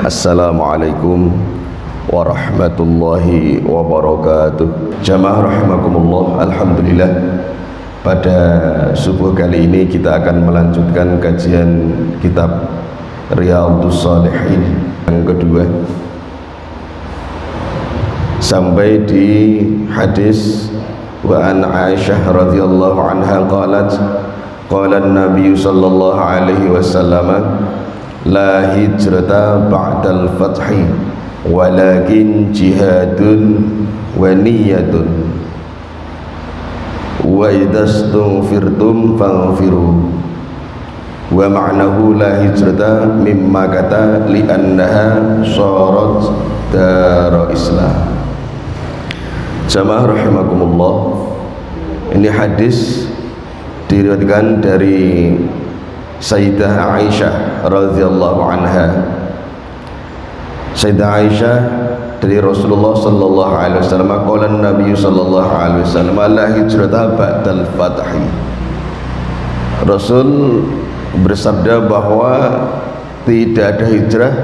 Assalamualaikum warahmatullahi wabarakatuh. Jamaah rahimakumullah, alhamdulillah pada subuh kali ini kita akan melanjutkan kajian kitab Riyadhus Shalihin yang kedua sampai di hadis wa an Aisyah radhiyallahu anha qalat qala an-nabiy sallallahu alaihi wasallam la hijrata ba'dal fathi walakin jihadun wa niyatun wa idastaghfirtum faghfiru wa ma'nahu la hijrata mimma kata li'annaha syarat dar Islam. Jamaah rahimakumullah, ini hadis diriwayatkan dari Sayyidah Aisyah radhiyallahu anha. Sayyidah Aisyah dari Rasulullah sallallahu alaihi wasallam, qala Nabi sallallahu alaihi wasallam la hijrata ba'dal fathi. Rasul bersabda bahwa tidak ada hijrah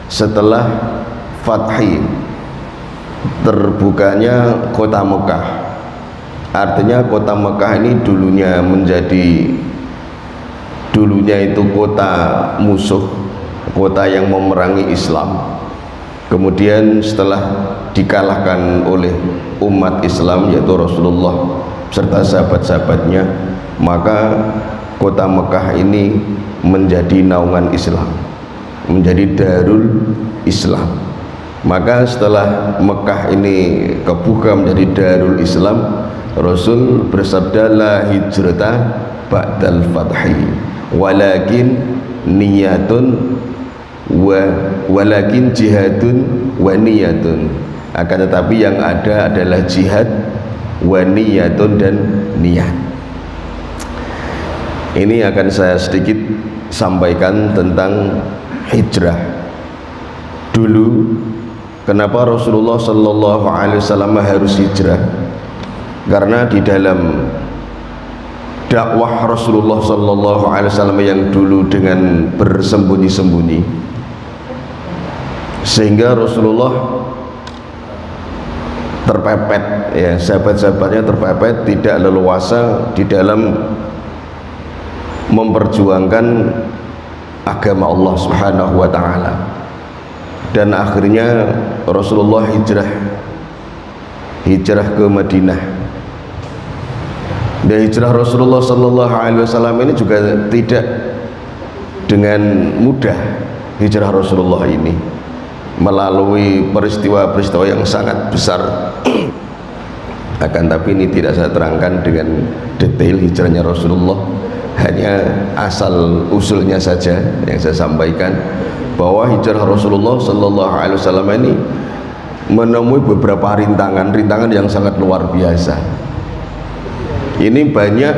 setelah fathi, terbukanya kota Mekah. Artinya kota Mekah ini dulunya itu kota musuh, kota yang memerangi Islam. Kemudian setelah dikalahkan oleh umat Islam yaitu Rasulullah serta sahabat-sahabatnya, maka kota Mekah ini menjadi naungan Islam, menjadi darul Islam. Maka setelah Mekah ini kebuka menjadi darul Islam, Rasul bersabda la hijrata ba'dal fathi walakin niyatun walakin jihadun wa niyatun. Akan tetapi yang ada adalah jihad wa niyatun dan niat. Ini akan saya sedikit sampaikan tentang hijrah. Dulu kenapa Rasulullah sallallahu alaihi wasallam harus hijrah? Karena di dalam dakwah Rasulullah sallallahu alaihi wasallam yang dulu dengan bersembunyi-sembunyi, sehingga Rasulullah terpepet, ya, sahabat-sahabatnya terpepet, tidak leluasa di dalam memperjuangkan agama Allah Subhanahu wa taala. Dan akhirnya Rasulullah hijrah ke Madinah. Dan hijrah Rasulullah sallallahu alaihi wasallam ini juga tidak dengan mudah. Hijrah Rasulullah ini melalui peristiwa-peristiwa yang sangat besar. Akan tapi ini tidak saya terangkan dengan detail hijrahnya Rasulullah, hanya asal usulnya saja yang saya sampaikan, bahwa hijrah Rasulullah sallallahu alaihi wasallam ini menemui beberapa rintangan yang sangat luar biasa. Ini banyak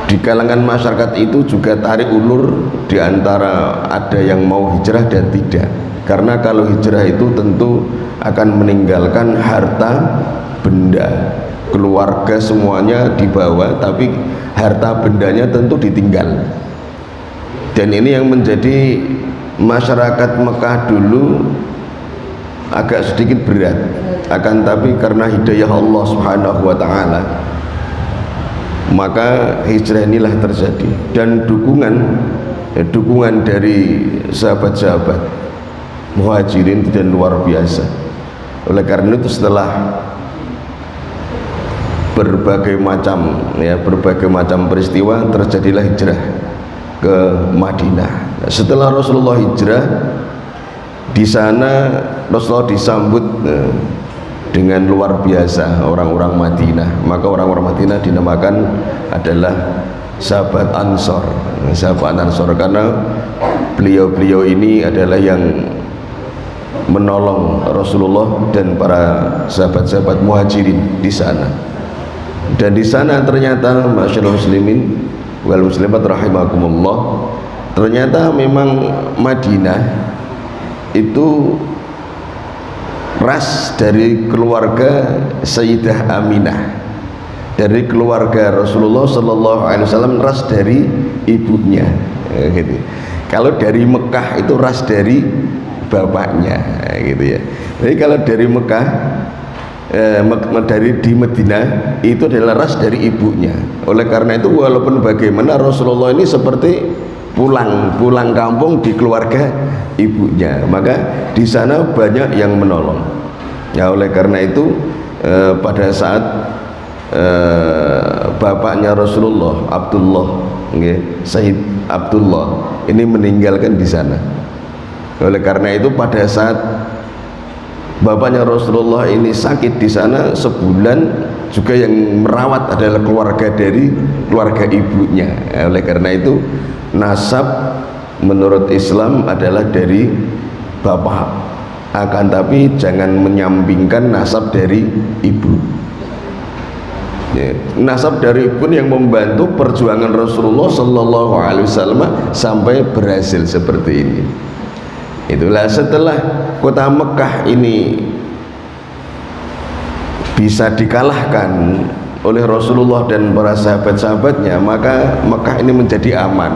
di kalangan masyarakat itu juga tarik ulur, di antara ada yang mau hijrah dan tidak. Karena kalau hijrah itu tentu akan meninggalkan harta benda, keluarga semuanya dibawa, tapi harta bendanya tentu ditinggal. Dan ini yang menjadi masyarakat Mekah dulu agak sedikit berat. Akan tapi karena hidayah Allah Subhanahu wa taala, maka hijrah inilah terjadi. Dan dukungan dari sahabat-sahabat muhajirin dan luar biasa. Oleh karena itu setelah berbagai macam peristiwa, terjadilah hijrah ke Madinah. Setelah Rasulullah hijrah, di sana Rasulullah disambut dengan luar biasa orang-orang Madinah. Maka orang-orang Madinah dinamakan adalah sahabat Ansor. Sahabat Ansor karena beliau-beliau ini adalah yang menolong Rasulullah dan para sahabat-sahabat muhajirin di sana. Dan di sana ternyata masyaallah muslimin wal muslimat rahimakumullah, ternyata memang Madinah itu ras dari keluarga Sayyidah Aminah, dari keluarga Rasulullah sallallahu alaihi wasallam, ras dari ibunya, gitu. Kalau dari Mekah itu ras dari bapaknya gitu ya. Jadi kalau dari Mekah di Madinah itu adalah ras dari ibunya. Oleh karena itu walaupun bagaimana Rasulullah ini seperti pulang kampung di keluarga ibunya, maka di sana banyak yang menolong. Ya oleh karena itu pada saat bapaknya Rasulullah Abdullah, Sayyid Abdullah ini meninggalkan di sana. Oleh karena itu pada saat bapaknya Rasulullah ini sakit di sana sebulan, juga yang merawat adalah keluarga dari keluarga ibunya. Oleh karena itu nasab menurut Islam adalah dari bapak, akan tapi jangan menyampingkan nasab dari ibu. Ya, nasab dari ibu yang membantu perjuangan Rasulullah Sallallahu Alaihi Wasallam sampai berhasil seperti ini. Itulah setelah kota Mekah ini bisa dikalahkan oleh Rasulullah dan para sahabat-sahabatnya, maka Mekah ini menjadi aman.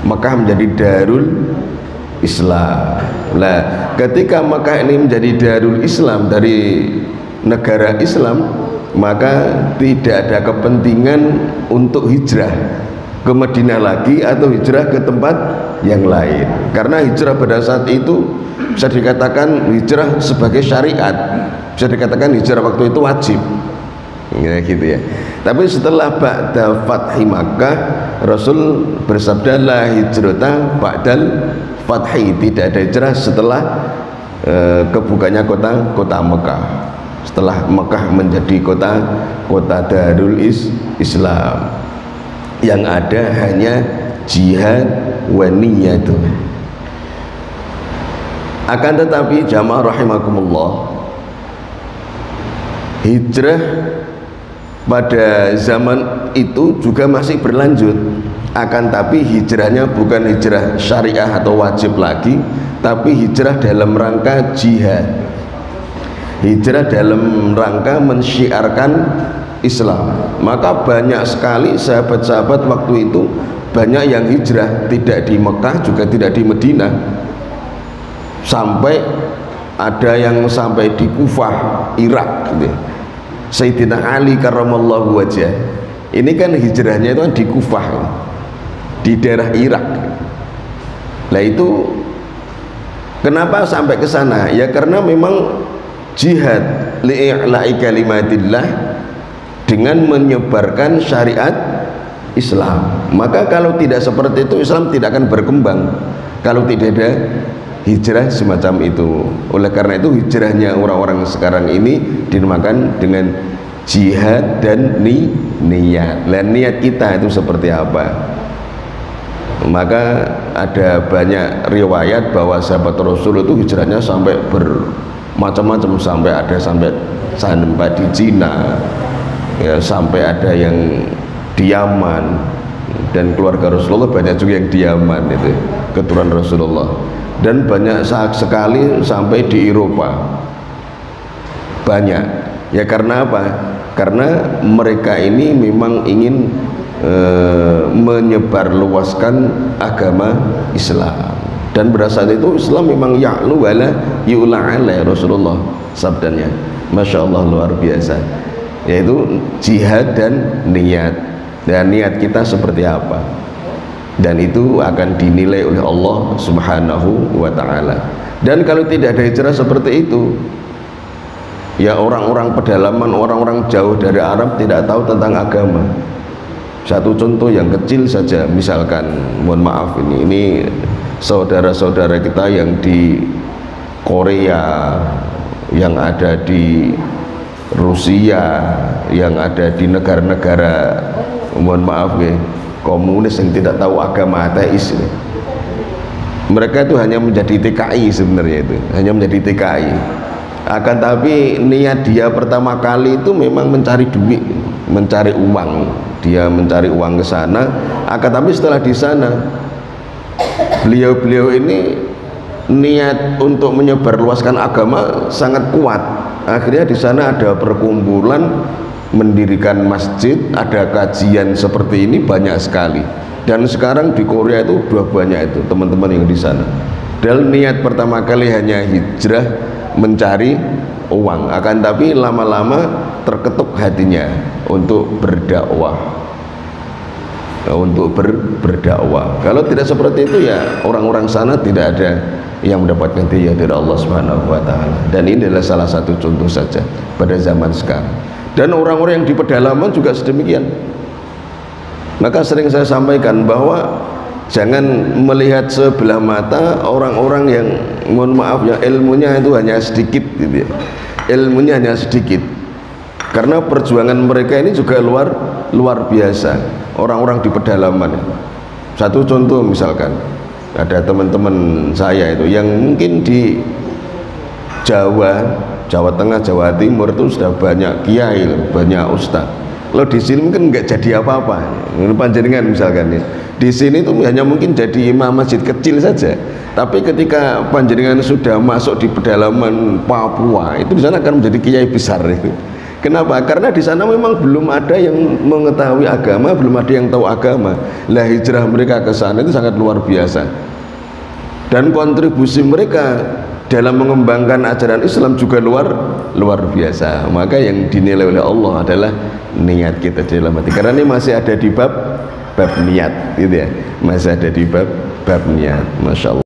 Mekah menjadi Darul Islam. Nah, ketika Mekah ini menjadi Darul Islam, dari negara Islam, maka tidak ada kepentingan untuk hijrah ke Madinah lagi atau hijrah ke tempat yang lain, karena hijrah pada saat itu bisa dikatakan hijrah sebagai syariat, bisa dikatakan hijrah waktu itu wajib ya, gitu ya. Tapi setelah ba'da fathi Makkah, Rasul bersabda la hijrata ba'dal fathi, tidak ada hijrah setelah kebukanya kota Mekah, setelah Mekah menjadi kota Darul Islam. Yang ada hanya jihad wa niyatu. Akan tetapi jamaah rahimakumullah, hijrah pada zaman itu juga masih berlanjut. Akan tapi hijrahnya bukan hijrah syariah atau wajib lagi, tapi hijrah dalam rangka jihad, hijrah dalam rangka mensyiarkan Islam. Maka banyak sekali sahabat-sahabat waktu itu, banyak yang hijrah, tidak di Mekah juga tidak di Madinah, sampai ada yang sampai di Kufah, Irak gitu. Sayyidina Ali karramallahu wajhah ini kan hijrahnya itu kan di Kufah, di daerah Irak. Nah itu kenapa sampai ke sana? Ya karena memang jihad li'i'la'i kalimatillah, dengan menyebarkan syariat Islam. Maka kalau tidak seperti itu, Islam tidak akan berkembang kalau tidak ada hijrah semacam itu. Oleh karena itu hijrahnya orang-orang sekarang ini dinamakan dengan jihad dan niat. Dan niat kita itu seperti apa? Maka ada banyak riwayat bahwa sahabat Rasul itu hijrahnya sampai bermacam-macam, sampai di Cina ya, sampai ada yang di Yaman, dan keluarga Rasulullah banyak juga yang di Yaman, itu keturunan Rasulullah, dan banyak sekali sampai di Eropa banyak. Ya karena apa? Karena mereka ini memang ingin menyebarluaskan agama Islam, dan berdasarkan itu Islam memang ya'lu wala yu'la ala, Rasulullah sabdanya, Masya Allah, luar biasa, yaitu jihad dan niat. Dan niat kita seperti apa, dan itu akan dinilai oleh Allah Subhanahu wa ta'ala. Dan kalau tidak ada hijrah seperti itu, ya orang-orang pedalaman, orang-orang jauh dari Arab tidak tahu tentang agama. Satu contoh yang kecil saja, misalkan, mohon maaf ini saudara-saudara kita yang di Korea, yang ada di Rusia, yang ada di negara-negara, mohon maaf ya, komunis yang tidak tahu agama, ateis ya. Mereka itu hanya menjadi TKI sebenarnya, itu hanya menjadi TKI. Akan tapi niat dia pertama kali itu memang mencari duit, mencari uang. Dia mencari uang ke sana. Akan tapi setelah di sana, beliau-beliau ini niat untuk menyebarluaskan agama sangat kuat. Akhirnya di sana ada perkumpulan, mendirikan masjid, ada kajian seperti ini banyak sekali. Dan sekarang di Korea itu banyak itu teman-teman yang di sana. Dan niat pertama kali hanya hijrah mencari uang, akan tapi lama-lama terketuk hatinya untuk berdakwah. Berdakwah. Kalau tidak seperti itu ya orang-orang sana tidak ada yang mendapatkan hidayah dari Allah Subhanahu wa taala. Dan ini adalah salah satu contoh saja pada zaman sekarang. Dan orang-orang yang di pedalaman juga sedemikian. Maka sering saya sampaikan bahwa jangan melihat sebelah mata orang-orang yang mohon maaf ya ilmunya itu hanya sedikit gitu ya. Ilmunya hanya sedikit. Karena perjuangan mereka ini juga luar biasa. Orang-orang di pedalaman. Satu contoh misalkan ada teman-teman saya itu yang mungkin di Jawa Tengah, Jawa Timur itu sudah banyak kiai, banyak ustaz. Kalau di sini mungkin nggak jadi apa-apa. Panjenengan misalkan ya. Di sini itu hanya mungkin jadi imam masjid kecil saja. Tapi ketika panjenengan sudah masuk di pedalaman Papua, itu di sana akan menjadi kiai besar itu. Kenapa? Karena di sana memang belum ada yang mengetahui agama, belum ada yang tahu agama. Lah hijrah mereka ke sana itu sangat luar biasa. Dan kontribusi mereka dalam mengembangkan ajaran Islam juga luar biasa. Maka yang dinilai oleh Allah adalah niat kita di dalam hati. Karena ini masih ada di bab niat, gitu ya. Masih ada di bab niat. Masya Allah.